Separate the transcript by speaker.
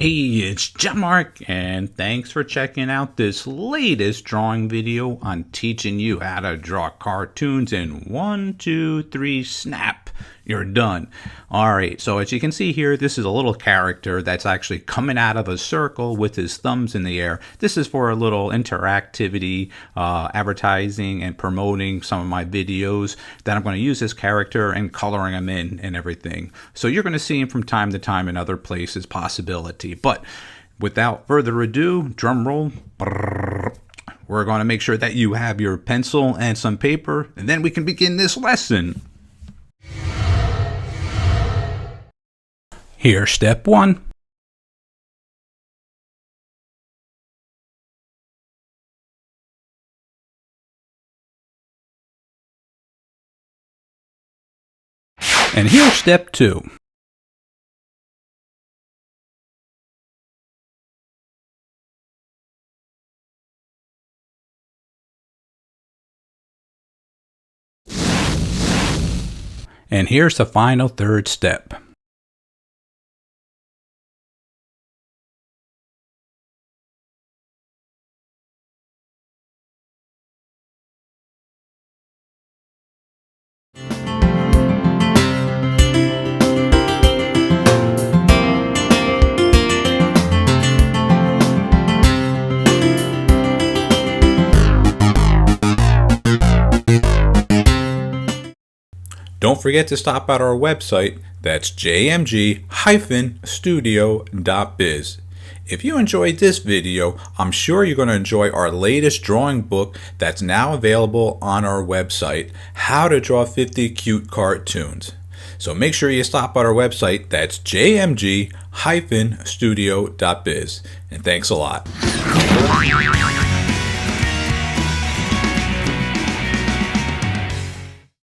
Speaker 1: Hey, it's John-Marc, and thanks for checking out this latest drawing video on teaching you how to draw cartoons in 1, 2, 3, snap. You're done. Alright, so as you can see here, this is a little character that's actually coming out of a circle with his thumbs in the air. This is for a little interactivity, advertising and promoting some of my videos that I'm going to use this character and coloring him in and everything. So you're going to see him from time to time in other places, possibility. But without further ado, drum roll. We're going to make sure that you have your pencil and some paper, and then we can begin this lesson. Here's step 1. And here's step 2. And here's the final third step. Don't forget to stop at our website, that's jmg-studio.biz. If you enjoyed this video, I'm sure you're going to enjoy our latest drawing book that's now available on our website, How to Draw 50 Cute Cartoons. So make sure you stop at our website, that's jmg-studio.biz. And thanks a lot.